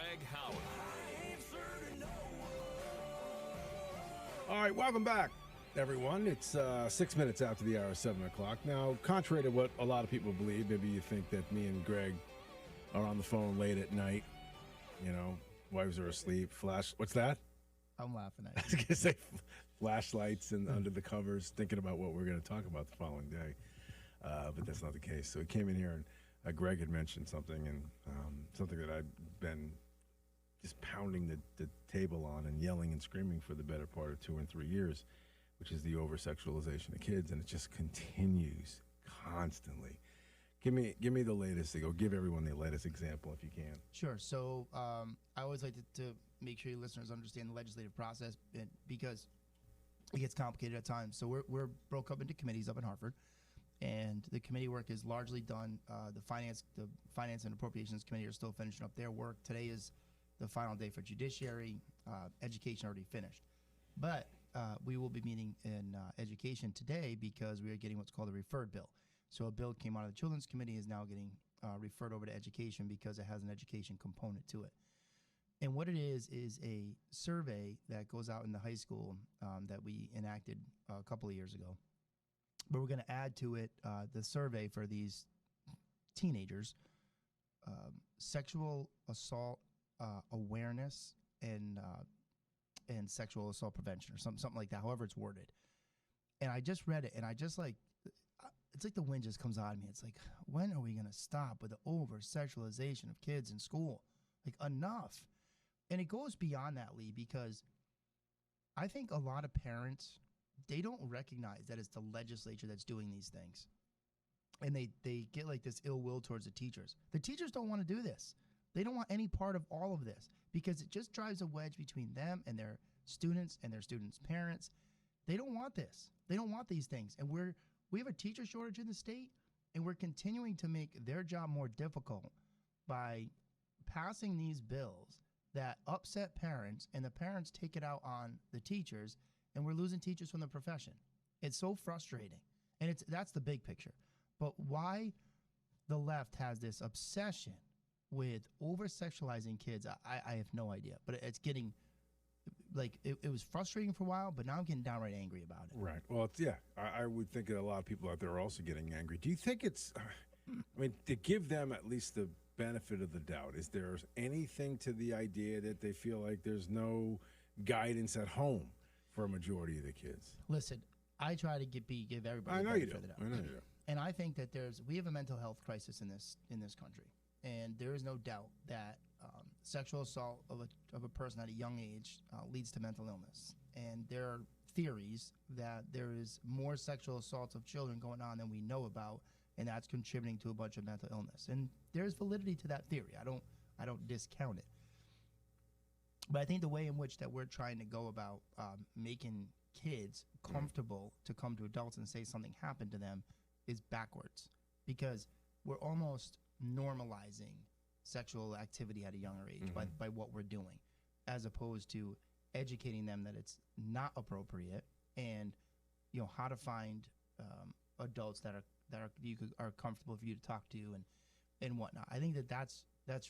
Greg Howard. All right, welcome back, everyone. It's 6 minutes after the hour, 7 o'clock. Now, contrary to what a lot of people believe, maybe you think that me and Greg are on the phone late at night. You know, wives are asleep. What's that? I'm laughing at I was going to say flashlights and under the covers, thinking about what we're going to talk about the following day. But that's not the case. So he came in here and Greg had mentioned something, and something that I've been just pounding the table on and yelling and screaming for the better part of 2 and 3 years, which is the over-sexualization of kids, and it just continues constantly. Give me the latest. Give everyone the latest example if you can. Sure. So I always like to make sure your listeners understand the legislative process because it gets complicated at times. So we're broke up into committees up in Hartford, and the committee work is largely done. The Finance and Appropriations Committee are still finishing up their work. Today is the final day for Judiciary. Education already finished. But we will be meeting in Education today because we are getting what's called a referred bill. So a bill came out of the Children's Committee is now getting referred over to Education because it has an education component to it. And what it is a survey that goes out in the high school that we enacted a couple of years ago. But we're going to add to it the survey for these teenagers, sexual assault awareness and sexual assault prevention or something like that, however it's worded. And I just read it, and I just it's like the wind just comes out of me. It's like, when are we going to stop with the over-sexualization of kids in school? Like, enough. And it goes beyond that, Lee, because I think a lot of parents, they don't recognize that it's the legislature that's doing these things. And they get like this ill will towards the teachers. The teachers don't want to do this. They don't want any part of all of this because it just drives a wedge between them and their students and their students' parents. They don't want this. They don't want these things. And we have a teacher shortage in the state, and we're continuing to make their job more difficult by passing these bills that upset parents, and the parents take it out on the teachers, and we're losing teachers from the profession. It's so frustrating. And that's the big picture. But why the left has this obsession with over-sexualizing kids, I have no idea. But it's getting, like, it was frustrating for a while, but now I'm getting downright angry about it. Right. Well, I would think that a lot of people out there are also getting angry. Do you think it's, to give them at least the benefit of the doubt, is there anything to the idea that they feel like there's no guidance at home for a majority of the kids? Listen, I try to give everybody I know the you benefit do. of the doubt. I know you do. And I think that we have a mental health crisis in this country. And there is no doubt that sexual assault of a person at a young age leads to mental illness. And there are theories that there is more sexual assaults of children going on than we know about, and that's contributing to a bunch of mental illness. And there's validity to that theory. I don't discount it. But I think the way in which that we're trying to go about making kids comfortable to come to adults and say something happened to them is backwards, because we're almost normalizing sexual activity at a younger age by what we're doing, as opposed to educating them that it's not appropriate, and how to find adults that are comfortable for you to talk to and whatnot. I think that's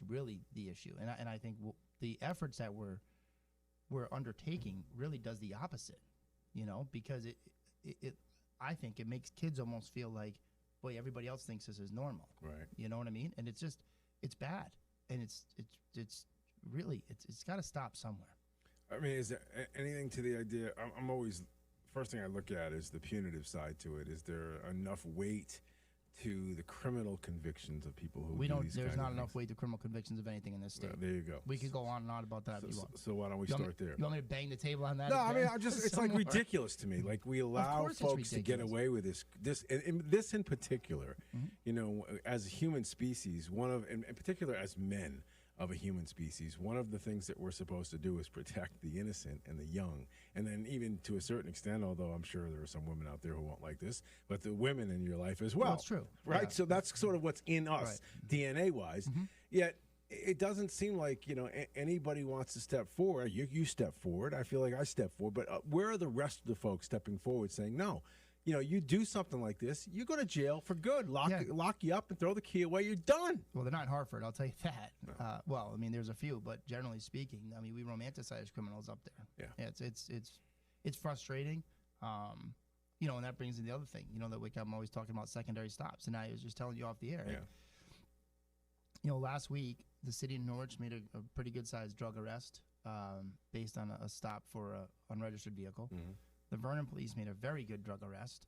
really the issue, and I think the efforts that we're undertaking really does the opposite, because it I think it makes kids almost feel like, boy, everybody else thinks this is normal. Right. You know what I mean? And it's bad. And it's really got to stop somewhere. I mean, is there anything to the idea? I'm always, first thing I look at is the punitive side to it. Is there enough weight to the criminal convictions of people who do these There's kind not of enough things? weight to criminal convictions of anything in this state. Well, there you go. We could go on and on about that if you want. So why don't we You want start there? You want me to bang the table on that? No, I again? mean, it's like ridiculous to me. Like, we allow course it's folks to get ridiculous. away with this in particular. As a human species, in particular as men of a human species, one of the things that we're supposed to do is protect the innocent and the young, and then even to a certain extent, although I'm sure there are some women out there who won't like this, but the women in your life as well. Well, it's true. Right? Yeah. So that's sort of what's in us, DNA-wise. Yet it doesn't seem like anybody wants to step forward. You step forward. I feel like I step forward. But where are the rest of the folks stepping forward saying, no, you know, you do something like this, you go to jail for good. Lock you up and throw the key away. You're done. Well, they're not in Hartford, I'll tell you that. No. Well, I mean, there's a few, but generally speaking, I mean, we romanticize criminals up there. Yeah, it's frustrating. You know, and that brings in the other thing. You know, that I'm always talking about secondary stops, and I was just telling you off the air. Yeah. You know, last week the city of Norwich made a pretty good sized drug arrest based on a stop for an unregistered vehicle. Mm-hmm. The Vernon police made a very good drug arrest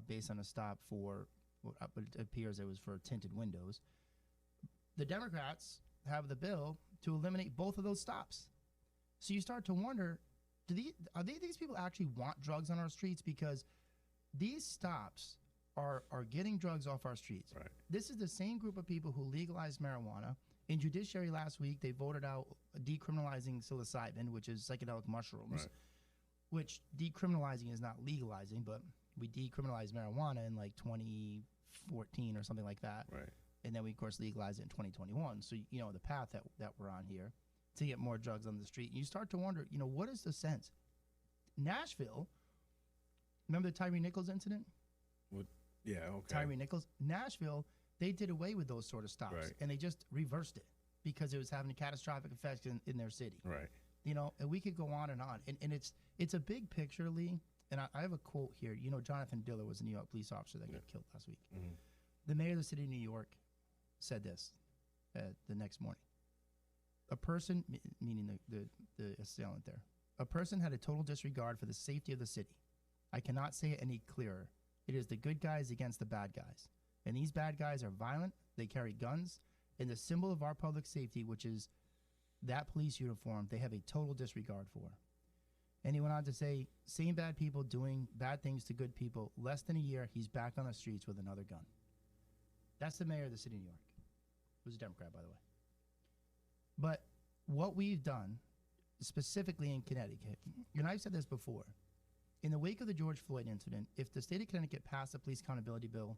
based on a stop for what appears it was for tinted windows. The Democrats have the bill to eliminate both of those stops. So you start to wonder, these people actually want drugs on our streets? Because these stops are getting drugs off our streets. Right. This is the same group of people who legalized marijuana. In judiciary last week, they voted out decriminalizing psilocybin, which is psychedelic mushrooms, right. which decriminalizing is not legalizing, but we decriminalized marijuana in like 2014 or something like that. Right. And then we, of course, legalized it in 2021. So, you know, the path that we're on here to get more drugs on the street. And you start to wonder, you know, what is the sense? Nashville, remember the Tyree Nichols incident? Yeah, okay. Tyree Nichols. Nashville, they did away with those sort of stops, right. and they just reversed it because it was having a catastrophic effect in their city. Right. You know, and we could go on. And it's a big picture, Lee. And I have a quote here. You know, Jonathan Diller was a New York police officer that got killed last week. Mm-hmm. The mayor of the city of New York said this the next morning. A person, meaning the assailant there, a person had a total disregard for the safety of the city. I cannot say it any clearer. It is the good guys against the bad guys. And these bad guys are violent, they carry guns, and the symbol of our public safety, which is that police uniform, they have a total disregard for. And he went on to say, same bad people doing bad things to good people, less than a year, he's back on the streets with another gun. That's the mayor of the city of New York. Who's a Democrat, by the way. But what we've done, specifically in Connecticut, and I've said this before, in the wake of the George Floyd incident, if the state of Connecticut passed a police accountability bill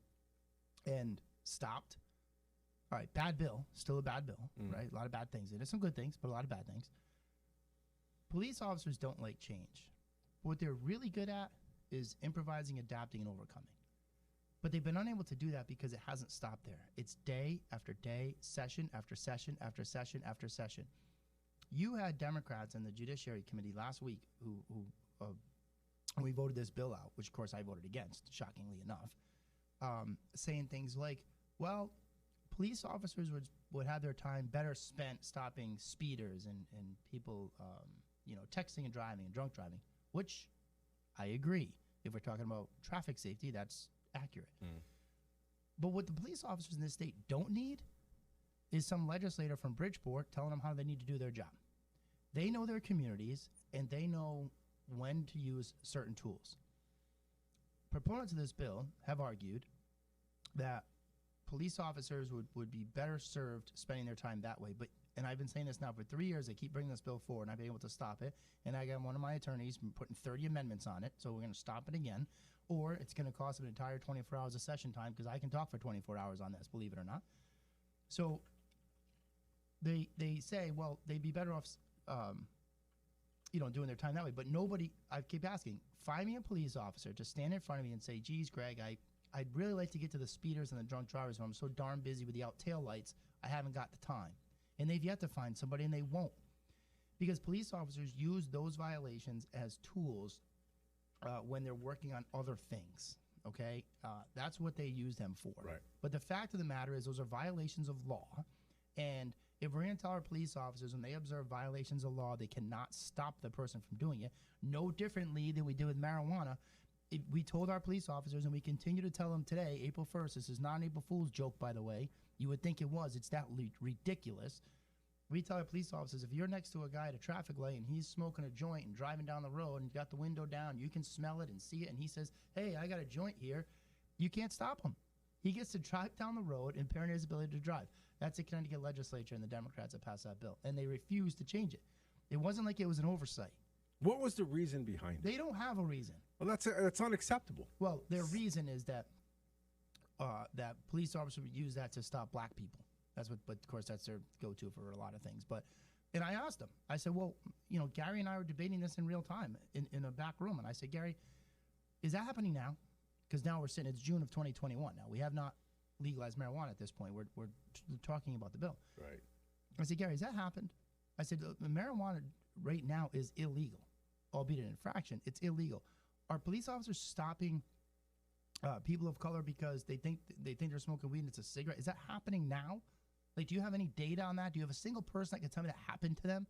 and stopped, all right, bad bill, still a bad bill, right? A lot of bad things in it. Some good things, but a lot of bad things. Police officers don't like change. What they're really good at is improvising, adapting, and overcoming. But they've been unable to do that because it hasn't stopped there. It's day after day, session after session after session after session. You had Democrats in the Judiciary Committee last week who we voted this bill out, which of course I voted against, shockingly enough, saying things like, well, police officers would have their time better spent stopping speeders and people, you know, texting and driving and drunk driving, which I agree. If we're talking about traffic safety, that's accurate. But what the police officers in this state don't need is some legislator from Bridgeport telling them how they need to do their job. They know their communities, and they know when to use certain tools. Proponents of this bill have argued that police officers would be better served spending their time that way. And I've been saying this now for 3 years. They keep bringing this bill forward, and I've been able to stop it. And I got one of my attorneys putting 30 amendments on it, so we're going to stop it again. Or it's going to cost an entire 24 hours of session time because I can talk for 24 hours on this, believe it or not. So they say, well, they'd be better off you know, doing their time that way. But nobody, I keep asking, find me a police officer to stand in front of me and say, geez, Greg, I'd really like to get to the speeders and the drunk drivers, but I'm so darn busy with the out tail lights, I haven't got the time. And they've yet to find somebody, and they won't. Because police officers use those violations as tools when they're working on other things, okay? That's what they use them for. Right. But the fact of the matter is those are violations of law, and if we're going to tell our police officers when they observe violations of law, they cannot stop the person from doing it, no differently than we did with marijuana. We told our police officers, and we continue to tell them today, April 1st, this is not an April Fool's joke, by the way. You would think it was. It's that ridiculous. We tell our police officers, if you're next to a guy at a traffic light and he's smoking a joint and driving down the road and got the window down, you can smell it and see it, and he says, hey, I got a joint here, you can't stop him. He gets to drive down the road, impairing his ability to drive. That's the Connecticut legislature and the Democrats that passed that bill, and they refused to change it. It wasn't like it was an oversight. What was the reason behind it? They don't have a reason. Well, that's unacceptable. Well, their reason is that that police officers would use that to stop black people. That's what, but of course that's their go-to for a lot of things. And I asked them, I said, well, you know, Gary and I were debating this in real time in a back room. And I said, Gary, is that happening now? because now we're sitting, it's June of 2021 now. We have not legalized marijuana at this point. We're talking about the bill. Right. I said, Gary, has that happened? I said, the marijuana right now is illegal, albeit an infraction. It's illegal. Are police officers stopping people of color because they think they're smoking weed and it's a cigarette? Is that happening now? Like, do you have any data on that? Do you have a single person that can tell me that happened to them?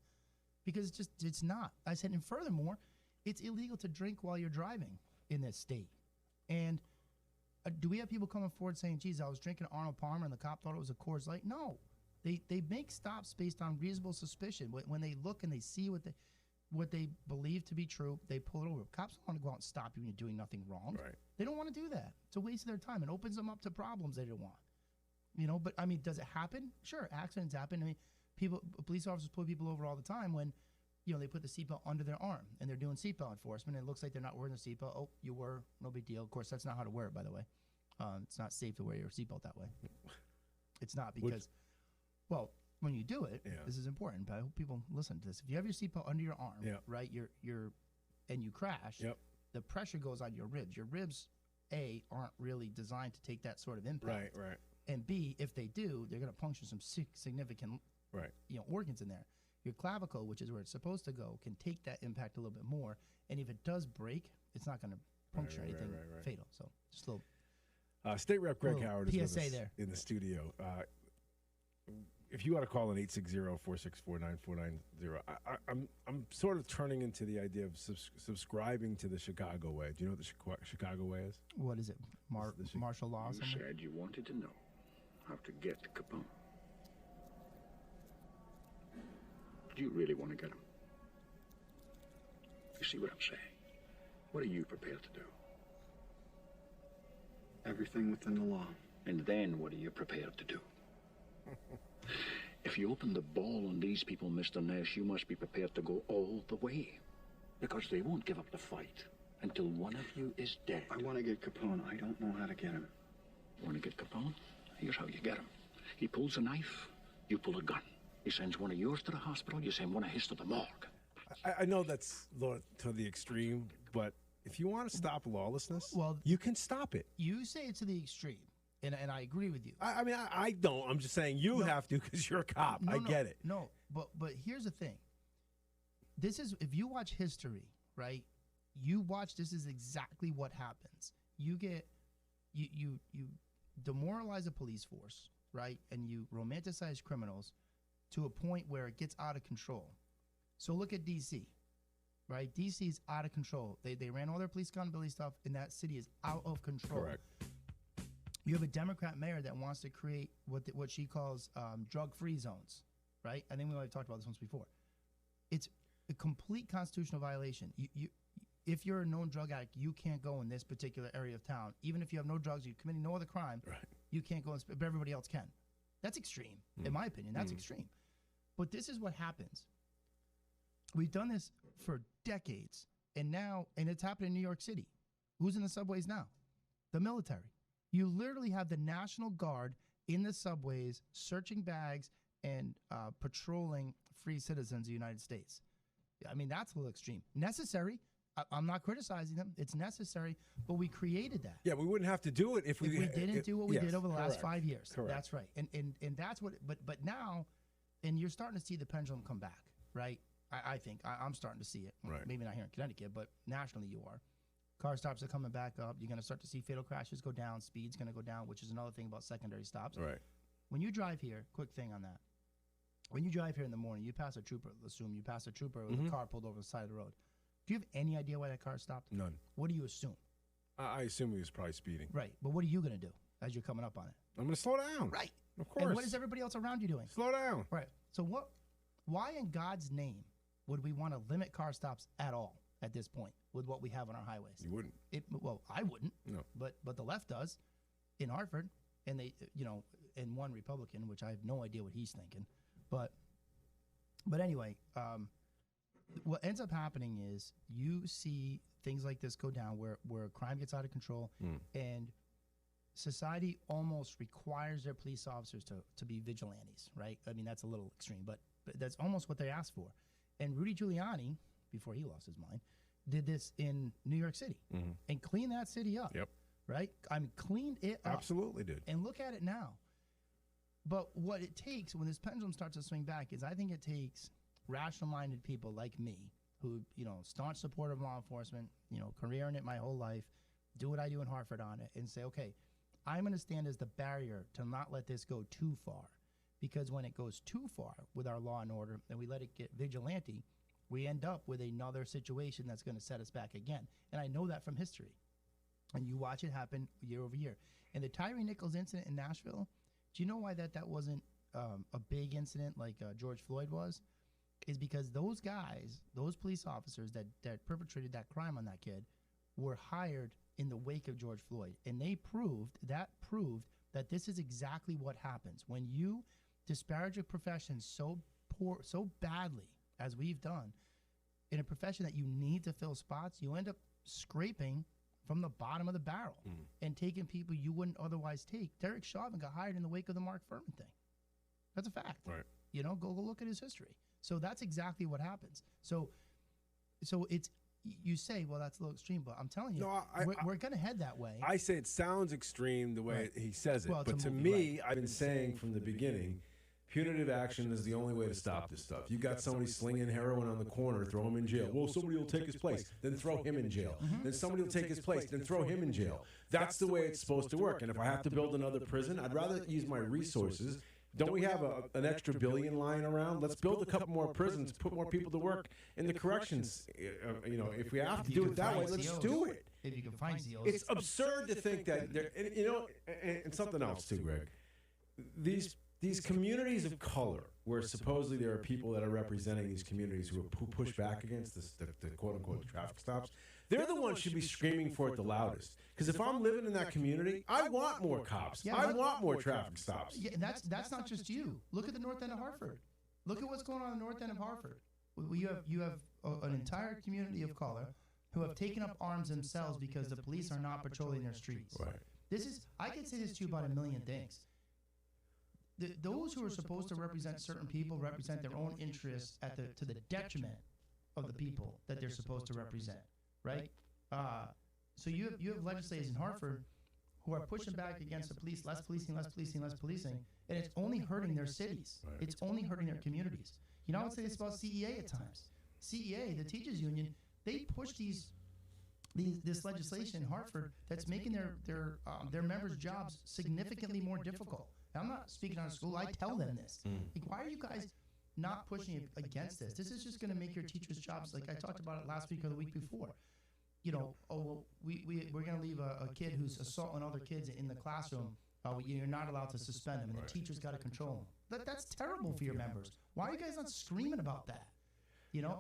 Because it's not. I said, and furthermore, it's illegal to drink while you're driving in this state. And do we have people coming forward saying, geez, I was drinking Arnold Palmer and the cop thought it was a Coors Light? No. They make stops based on reasonable suspicion. When they look and they see what they believe to be true, they pull it over. Cops don't want to go out and stop you when you're doing nothing wrong. Right. They don't want to do that. It's a waste of their time. It opens them up to problems they don't want. You know, but I mean, does it happen? Sure, accidents happen. I mean, police officers pull people over all the time when, you know, they put the seatbelt under their arm and they're doing seatbelt enforcement. And it looks like they're not wearing the seatbelt. Oh, you were, no big deal. Of course, that's not how to wear it, by the way. It's not safe to wear your seatbelt that way. It's not because, well, when you do it, this is important. But I hope people listen to this. If you have your seatbelt under your arm, right, and you crash, the pressure goes on your ribs. Your ribs, A, aren't really designed to take that sort of impact. Right. And B, if they do, they're going to puncture some significant, organs in there. Your clavicle, which is where it's supposed to go, can take that impact a little bit more. And if it does break, it's not going to puncture anything fatal. So just a little. State Rep Greg Howard is PSA with us there in the studio. If you want to call in 860-464-9490, I'm sort of turning into the idea of subscribing to the Chicago way. Do you know what the Chicago way is? What is it? Martial law? You said you wanted to know how to get Capone. Do you really want to get him? You see what I'm saying? What are you prepared to do? Everything within the law. And then what are you prepared to do? If you open the ball on these people, Mr. Nash, you must be prepared to go all the way. Because they won't give up the fight until one of you is dead. I want to get Capone. I don't know how to get him. Want to get Capone? Here's how you get him. He pulls a knife, you pull a gun. He sends one of yours to the hospital, you send one of his to the morgue. I know that's to the extreme, but if you want to stop lawlessness, well, you can stop it. You say it to the extreme, and I agree with you. I mean, I don't. I'm just saying you have to because you're a cop. I get it. No, but here's the thing. This is, if you watch history, right? You watch, this is exactly what happens. You demoralize a police force, right? And you romanticize criminals to a point where it gets out of control. So look at D.C., right? D.C. is out of control. They ran all their police accountability stuff, and that city is out of control. Correct. You have a Democrat mayor that wants to create what she calls drug-free zones, right? I think we might have talked about this once before. It's a complete constitutional violation. If you're a known drug addict, you can't go in this particular area of town. Even if you have no drugs, you're committing no other crime, you can't go, but everybody else can. That's extreme, in my opinion. That's extreme. But this is what happens. We've done this for decades, and it's happening in New York City. Who's in the subways now? The military. You literally have the National Guard in the subways searching bags and patrolling free citizens of the United States. I mean, that's a little extreme. Necessary. I'm not criticizing them. It's necessary, but we created that. Yeah, we wouldn't have to do it if we didn't do what we did over the last 5 years. Correct. That's right. And that's what, but now, and you're starting to see the pendulum come back, right? I think I'm starting to see it. Right. Maybe not here in Connecticut, but nationally you are. Car stops are coming back up. You're going to start to see fatal crashes go down. Speed's going to go down, which is another thing about secondary stops. Right. When you drive here, quick thing on that. When you drive here in the morning, you pass a trooper. Assume you pass a trooper with a car pulled over the side of the road. Do you have any idea why that car stopped? None. What do you assume? I assume he was probably speeding. Right. But what are you going to do as you're coming up on it? I'm going to slow down. Right. Of course. And what is everybody else around you doing? Slow down. Right. So why in God's name would we want to limit car stops at all at this point with what we have on our highways? You wouldn't. Well, I wouldn't. No. But the left does in Hartford, and they, and one Republican, which I have no idea what he's thinking. But anyway, what ends up happening is you see things like this go down where crime gets out of control and society almost requires their police officers to be vigilantes, right? I mean, that's a little extreme, but that's almost what they ask for. And Rudy Giuliani, before he lost his mind, did this in New York City and cleaned that city up. Yep. right? Cleaned it up. Absolutely, dude. And look at it now. But what it takes when this pendulum starts to swing back is I think it takes rational-minded people like me who, staunch supporter of law enforcement, career in it my whole life, do what I do in Hartford on it, and say, okay, I'm going to stand as the barrier to not let this go too far. Because when it goes too far with our law and order and we let it get vigilante, we end up with another situation that's going to set us back again. And I know that from history. And you watch it happen year over year. And the Tyree Nichols incident in Nashville, do you know why that wasn't a big incident like George Floyd was? Is because those guys, those police officers that perpetrated that crime on that kid were hired in the wake of George Floyd. And they proved that this is exactly what happens. When you disparage a profession so badly as we've done, in a profession that you need to fill spots, you end up scraping from the bottom of the barrel and taking people you wouldn't otherwise take. Derek Chauvin got hired in the wake of the Mark Furman thing. That's a fact. Right. Go look at his history. So that's exactly what happens. So it's, you say, well, that's a little extreme, but I'm telling you, No, we're going to head that way. I say it sounds extreme the way he says it, Well, it's but a to movie, me, I've been saying from the beginning, punitive action is the only way to stop this stuff. You got somebody slinging heroin on the corner, throw him in jail. Well, somebody will take his place, then throw him in jail. Then somebody will take his place, then throw him in jail. That's the way it's supposed to work. And if I have to build another prison, I'd rather use my resources. Don't we have an extra billion lying around? Let's build a couple more prisons, put more people to work in the corrections. If we have to do it that way, let's do it. If you can find COs. It's absurd to think that and something else too, Greg. These communities of color, where supposedly there are people that are representing these communities who push back against the quote unquote traffic stops, they're the ones who should be screaming for it the loudest. Because if I'm living in that community, I want more cops. Yeah, I want more traffic stops. Yeah, and that's not just you. Look at the north end of Hartford. Look at what's going on in the north end of Hartford. You have an entire community of color who have taken up arms themselves because the police are not patrolling their streets. Right. I could say this to you about a million things. Those who are supposed to represent certain people represent their own interests to the detriment of the people that they're supposed to represent, right? So you have legislators in Hartford who are pushing back against the police, less policing, and it's only hurting their cities. Right. It's only hurting their communities. I would say this about CEA at times. CEA, the teachers union, they push this legislation in Hartford that's making their members' jobs significantly more difficult. And I'm not speaking on a school. I tell them this. Like, why are you guys not pushing against this? This is just going to make your teachers' jobs, like I talked about it last week or the week before. We're going to leave a kid who's assaulting other kids in the classroom. You're not allowed to suspend him, and the teacher's got to control him. That's terrible for your members. Why are you guys not screaming about that?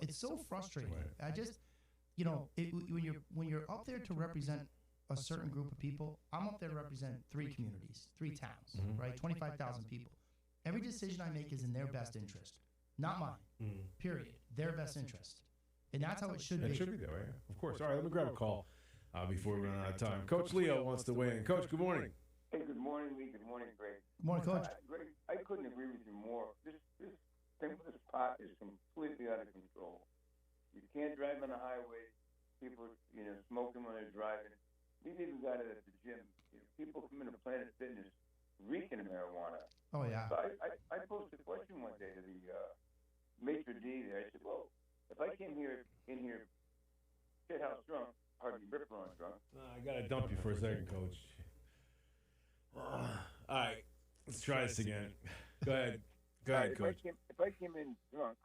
It's so frustrating. I just, when you're up there to represent a certain group of people, I'm up there to represent 3 communities, 3 towns, right? 25,000 people. Every decision I make is in their best interest, not mine. Period. Their best interest, and that's how it should be. It should be that way, of course. All right, let me grab a call before we run out of time. Coach Leo wants to weigh in. Coach, good morning. Hey, good morning, Lee. Good morning, Greg. Good morning, Coach. Greg, I couldn't agree with you more. This thing with this pot is completely out of control. You can't drive on the highway. People, smoking when they're driving. We've even got it at the gym. People come into Planet Fitness reeking of marijuana. Oh, yeah. So I posed a question one day to the maitre d' there. I said, well, if I came in here shit house drunk, hardly rip on drunk. I got to dump you for a second, Coach. All right, let's try this again. Go ahead. Go ahead, Coach. If I came in drunk,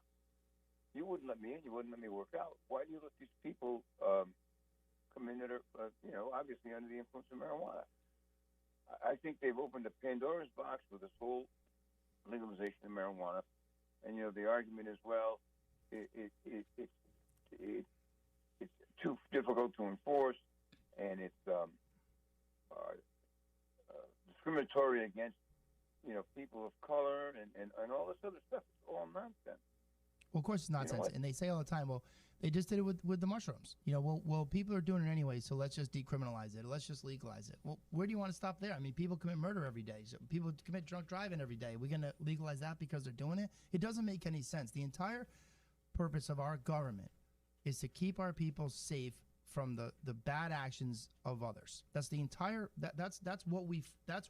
you wouldn't let me in. You wouldn't let me work out. Why do you let these people come in that are, obviously under the influence of marijuana? I think they've opened a Pandora's box with this whole legalization of marijuana, and the argument is, well, it's too difficult to enforce, and it's discriminatory against people of color and all this other stuff. It's all nonsense. Well, of course it's nonsense, and they say all the time, well, they just did it with the mushrooms. Well, people are doing it anyway, so let's just decriminalize it. Or let's just legalize it. Well, where do you want to stop there? I mean, people commit murder every day. So people commit drunk driving every day. We're going to legalize that because they're doing it? It doesn't make any sense. The entire purpose of our government is to keep our people safe from the bad actions of others. That's the entire that's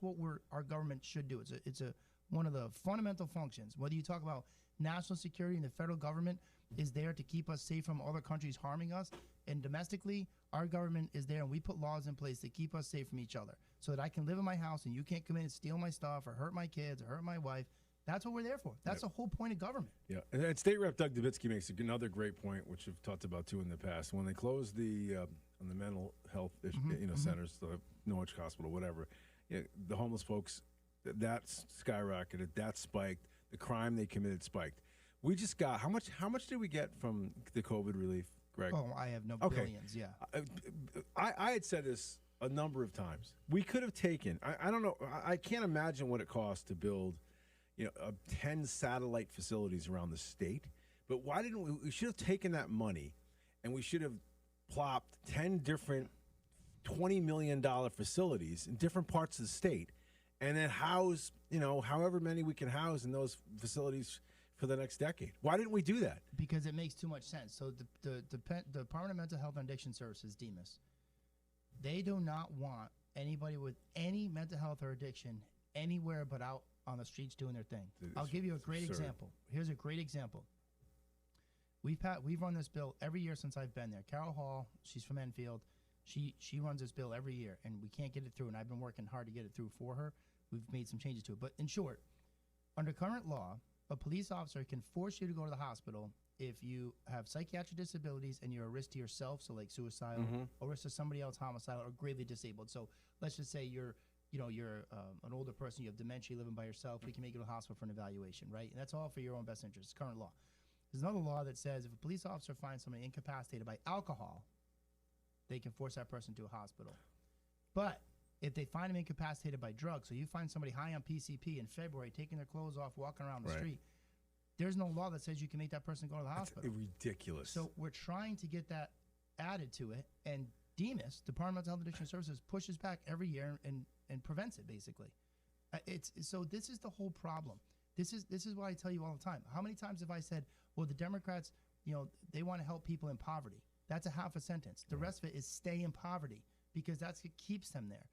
what our government should do. It's a one of the fundamental functions. Whether you talk about national security and the federal government is there to keep us safe from other countries harming us, and domestically our government is there and we put laws in place to keep us safe from each other so that I can live in my house and you can't come in and steal my stuff or hurt my kids or hurt my wife. That's what we're there for. That's the whole point of government. Yeah, and State Rep Doug Dubitsky makes another great point, which we've talked about too in the past. When they closed the on the mental health centers, the Norwich Hospital, whatever, the homeless folks, that skyrocketed, that spiked. The crime they committed spiked. We just got how much did we get from the COVID relief, Greg? Oh, I have no billions. Yeah, I had said this a number of times. We could have taken. I don't know. I can't imagine what it costs to build 10 satellite facilities around the state. But why didn't we should have taken that money and we should have plopped 10 different $20 million facilities in different parts of the state and then house, however many we can house in those facilities for the next decade. Why didn't we do that? Because it makes too much sense. So the Department of Mental Health and Addiction Services, DEMAS, they do not want anybody with any mental health or addiction anywhere but out on the streets doing their thing. I'll give you a great example. Here's a great example. We've run this bill every year since I've been there. Carol Hall, she's from Enfield. She runs this bill every year, and we can't get it through, and I've been working hard to get it through for her. We've made some changes to it. But in short, under current law, a police officer can force you to go to the hospital if you have psychiatric disabilities and you're a risk to yourself, so like suicidal, or risk to somebody else, homicidal, or gravely disabled. So let's just say you're an older person, you have dementia, living by yourself, we can make you to the hospital for an evaluation, right? And that's all for your own best interest. It's current law. There's another law that says if a police officer finds somebody incapacitated by alcohol, they can force that person to a hospital. But if they find them incapacitated by drugs, so you find somebody high on PCP in February, taking their clothes off, walking around the street, there's no law that says you can make that person go to the hospital. That's ridiculous. So we're trying to get that added to it, and DEMAS, Department of Health and Addiction Services, pushes back every year and prevents it, basically. So this is the whole problem. This is what I tell you all the time. How many times have I said, well, the Democrats, they want to help people in poverty. That's a half a sentence. The rest of it is stay in poverty because that's what keeps them there.